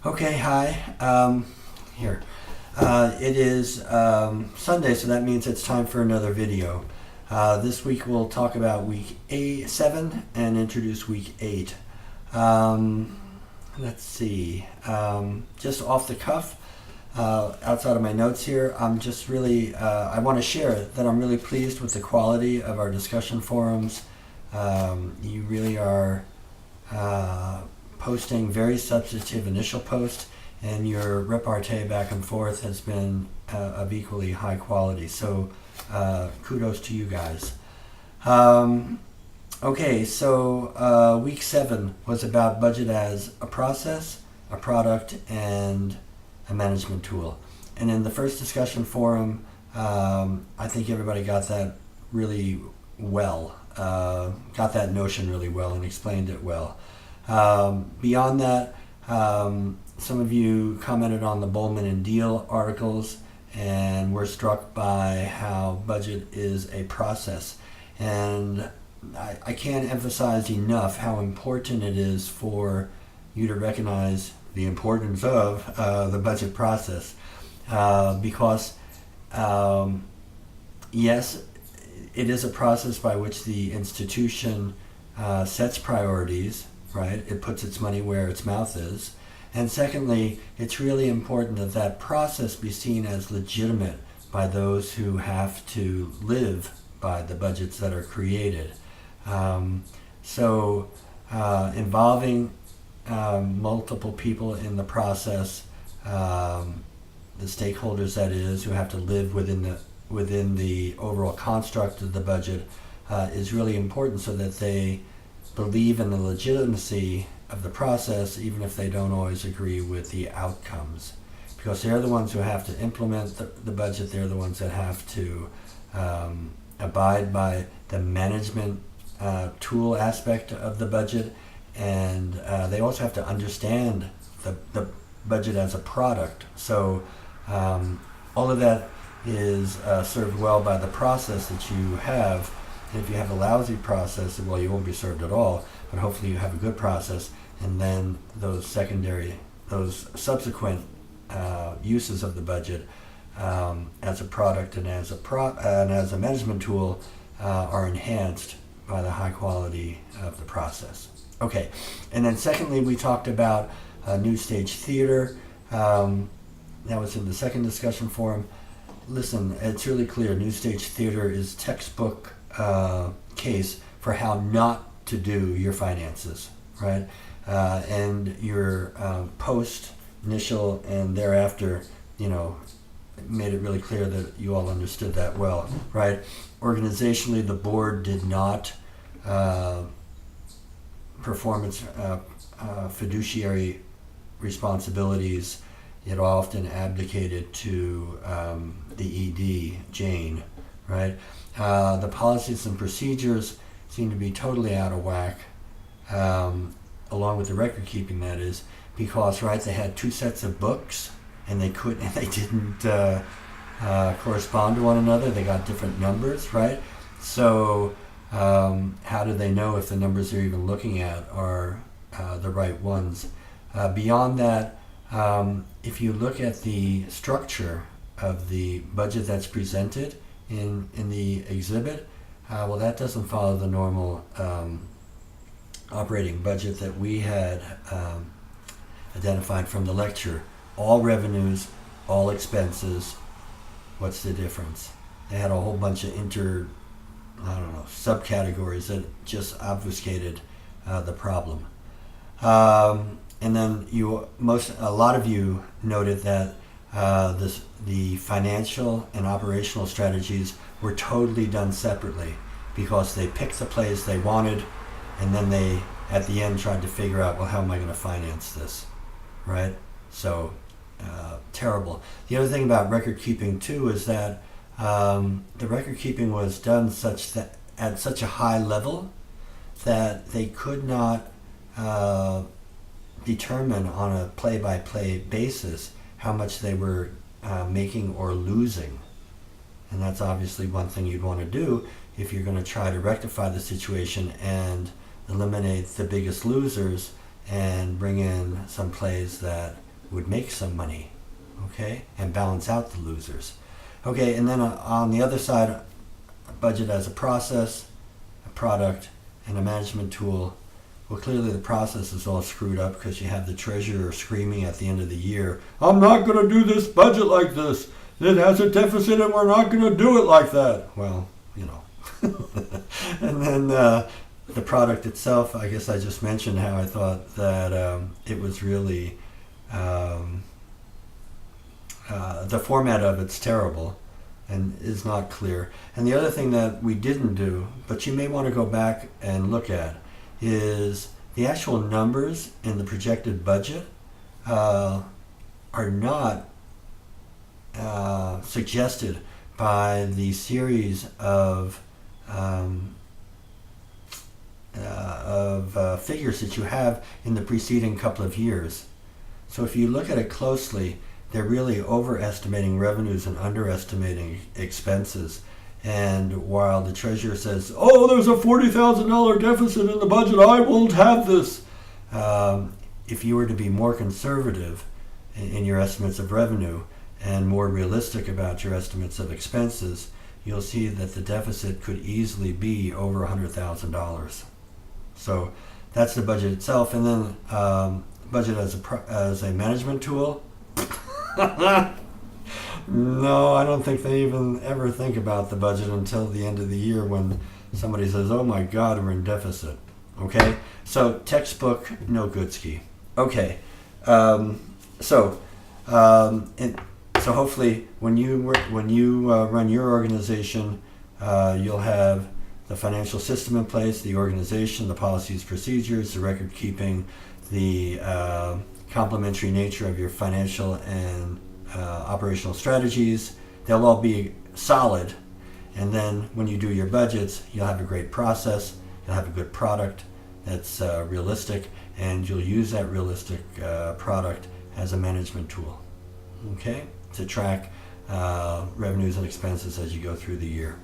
Okay, hi. Here. It is Sunday, so that means it's time for another video. This week we'll talk about week 7 and introduce week 8. Let's see. Just off the cuff, outside of my notes here, I'm just really, I want to share that I'm really pleased with the quality of our discussion forums. You really are posting very substantive initial posts, and your repartee back and forth has been of equally high quality. So kudos to you guys. Okay, so week 7 was about budget as a process, a product, and a management tool. And in the first discussion forum, I think everybody got that really well, got that notion really well and explained it well. Beyond that, some of you commented on the Bowman and Deal articles and were struck by how budget is a process. And I can't emphasize enough how important it is for you to recognize the importance of the budget process. Because, yes, it is a process by which the institution sets priorities, right? It puts its money where its mouth is. And secondly, it's really important that that process be seen as legitimate by those who have to live by the budgets that are created. Involving multiple people in the process, the stakeholders that is, who have to live within the overall construct of the budget, is really important so that they believe in the legitimacy of the process, even if they don't always agree with the outcomes. Because they're the ones who have to implement the budget, they're the ones that have to abide by the management tool aspect of the budget, and they also have to understand the budget as a product. So all of that is served well by the process that you have. And if you have a lousy process, well, you won't be served at all, but hopefully you have a good process, and then those subsequent uses of the budget as a product and as a management tool are enhanced by the high quality of the process. Okay, and then secondly, we talked about New Stage Theater. That was in the second discussion forum. Listen, it's really clear. New Stage Theater is textbook case for how not to do your finances, right? And your post, initial, and thereafter, made it really clear that you all understood that well, right? Organizationally, the board did not perform its fiduciary responsibilities. It often abdicated to the ED, Jane, right? The policies and procedures seem to be totally out of whack, along with the record keeping, that is, because, right, they had 2 sets of books and they didn't correspond to one another. They got different numbers, right? So how do they know if the numbers they're even looking at are the right ones? Beyond that, if you look at the structure of the budget that's presented in the exhibit, well, that doesn't follow the normal operating budget that we had identified from the lecture. All revenues, all expenses. What's the difference? They had a whole bunch of subcategories that just obfuscated the problem. And then a lot of you noted that the financial and operational strategies were totally done separately, because they picked the plays they wanted, and then they, at the end, tried to figure out, well, how am I going to finance this, right? So, terrible. The other thing about record keeping, too, is that the record keeping was done at such a high level that they could not determine on a play-by-play basis how much they were making or losing. And that's obviously one thing you'd want to do if you're going to try to rectify the situation and eliminate the biggest losers and bring in some plays that would make some money, okay, and balance out the losers. Okay, and then on the other side, a budget as a process, a product, and a management tool. Well, clearly the process is all screwed up because you have the treasurer screaming at the end of the year, I'm not going to do this budget like this. It has a deficit and we're not going to do it like that. Well, you know. And then the product itself, I guess I just mentioned how I thought that it was really, the format of it's terrible and is not clear. And the other thing that we didn't do, but you may want to go back and look at, is the actual numbers in the projected budget are not suggested by the series of figures that you have in the preceding couple of years. So if you look at it closely, they're really overestimating revenues and underestimating expenses. And while the treasurer says, oh, there's a $40,000 deficit in the budget, I won't have this. If you were to be more conservative in your estimates of revenue and more realistic about your estimates of expenses, you'll see that the deficit could easily be over $100,000. So that's the budget itself. And then budget as a management tool. No, I don't think they even ever think about the budget until the end of the year when somebody says, oh my God, we're in deficit. Okay? So textbook, no good ski. Okay. So hopefully when you run your organization, you'll have the financial system in place, the organization, the policies, procedures, the record keeping, the complementary nature of your financial and operational strategies. They'll all be solid. And then when you do your budgets, you'll have a great process, you'll have a good product that's realistic, and you'll use that realistic product as a management tool, okay, to track revenues and expenses as you go through the year.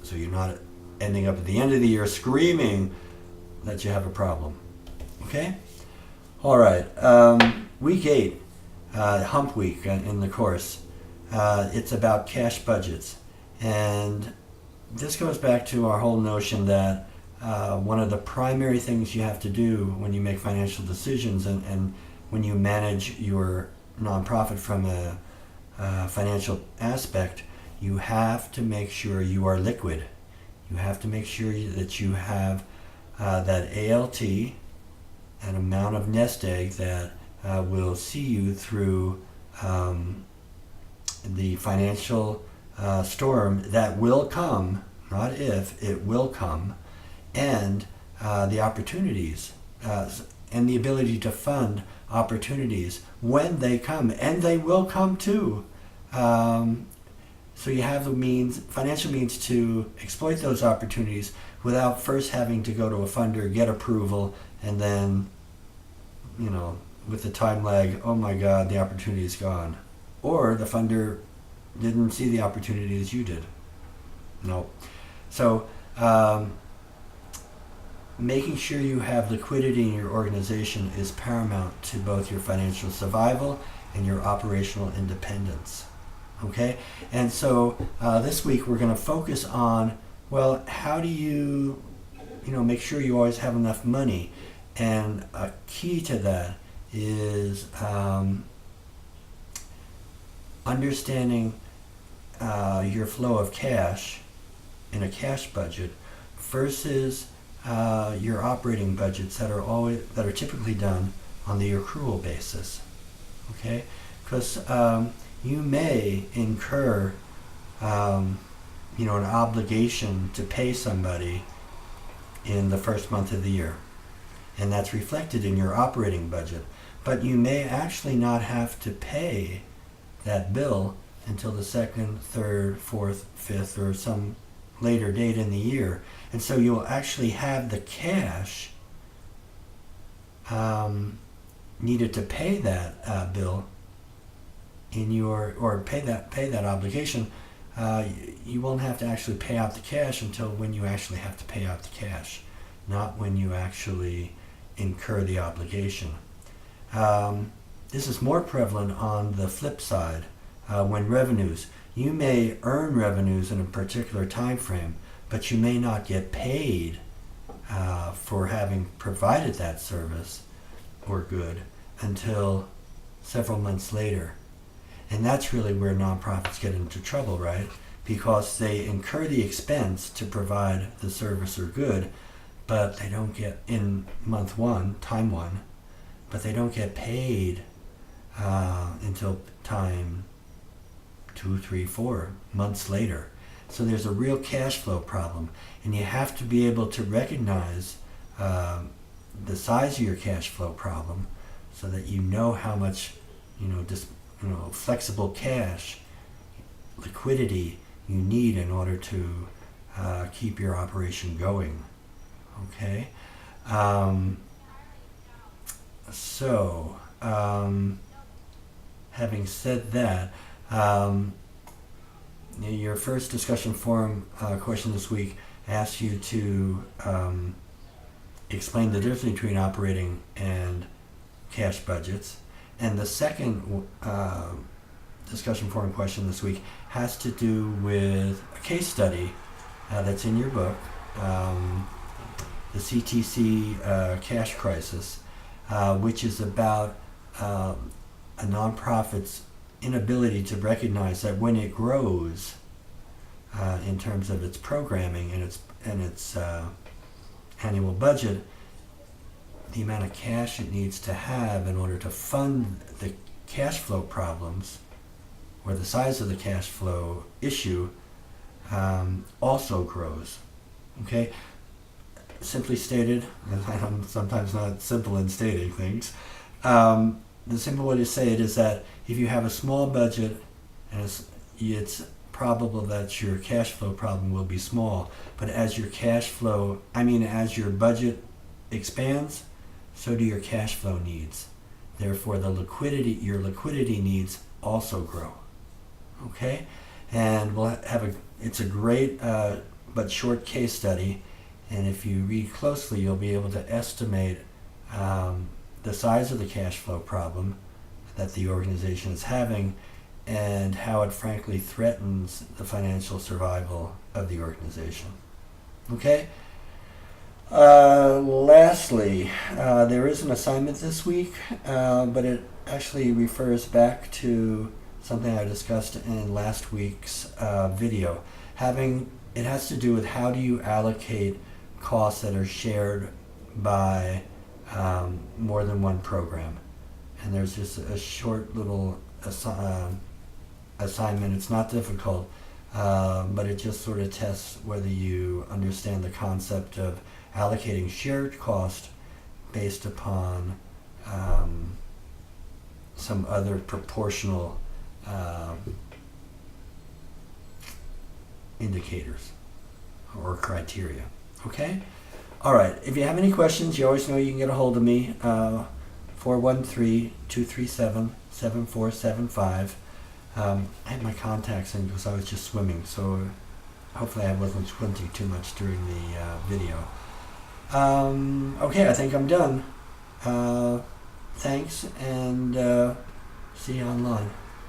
So you're not ending up at the end of the year screaming that you have a problem, okay? All right, week 8. Hump week in the course. It's about cash budgets. And this goes back to our whole notion that one of the primary things you have to do when you make financial decisions and when you manage your nonprofit from a financial aspect, you have to make sure you are liquid. You have to make sure that you have that ALT, an amount of nest egg that will see you through the financial storm that will come, not if, it will come, and the opportunities and the ability to fund opportunities when they come, and they will come too. So you have the means, financial means to exploit those opportunities without first having to go to a funder, get approval, and then, you know, with the time lag, oh my God, the opportunity is gone. Or the funder didn't see the opportunity as you did. No. So making sure you have liquidity in your organization is paramount to both your financial survival and your operational independence. Okay? And so this week we're going to focus on, well, how do you make sure you always have enough money? And a key to that is understanding your flow of cash in a cash budget versus your operating budgets that are typically done on the accrual basis. Okay, because you may incur an obligation to pay somebody in the first month of the year, and that's reflected in your operating budget. But you may actually not have to pay that bill until the second, third, fourth, fifth, or some later date in the year. And so you'll actually have the cash needed to pay that bill pay that obligation. You won't have to actually pay out the cash until when you actually have to pay out the cash, not when you actually incur the obligation. this is more prevalent on the flip side when revenues. You may earn revenues in a particular time frame, but you may not get paid for having provided that service or good until several months later. And that's really where nonprofits get into trouble, right? Because they incur the expense to provide the service or good, but they don't get in month one, time one, but they don't get paid until time 2, 3, 4 months later. So there's a real cash flow problem, and you have to be able to recognize the size of your cash flow problem, so that you know how much, flexible cash, liquidity you need in order to keep your operation going. Okay. Having said that, your first discussion forum question this week asks you to explain the difference between operating and cash budgets. And the second discussion forum question this week has to do with a case study that's in your book, the CTC cash crisis, which is about a nonprofit's inability to recognize that when it grows in terms of its programming and its annual budget, the amount of cash it needs to have in order to fund the cash flow problems or the size of the cash flow issue also grows. Okay? Simply stated, and I'm sometimes not simple in stating things, the simple way to say it is that if you have a small budget, and it's probable that your cash flow problem will be small, but as your as your budget expands, so do your cash flow needs. Therefore, your liquidity needs also grow. Okay? And it's a great but short case study, and if you read closely, you'll be able to estimate the size of the cash flow problem that the organization is having and how it frankly threatens the financial survival of the organization. Okay? Lastly, there is an assignment this week, but it actually refers back to something I discussed in last week's video. It has to do with how do you allocate costs that are shared by more than one program. And there's just a short little assignment. It's not difficult, but it just sort of tests whether you understand the concept of allocating shared cost based upon some other proportional indicators or criteria. Okay? All right. If you have any questions, you always know you can get a hold of me, 413-237-7475. I had my contacts in because I was just swimming, so hopefully I wasn't squinting too much during the video. Okay, I think I'm done. Thanks, and see you online.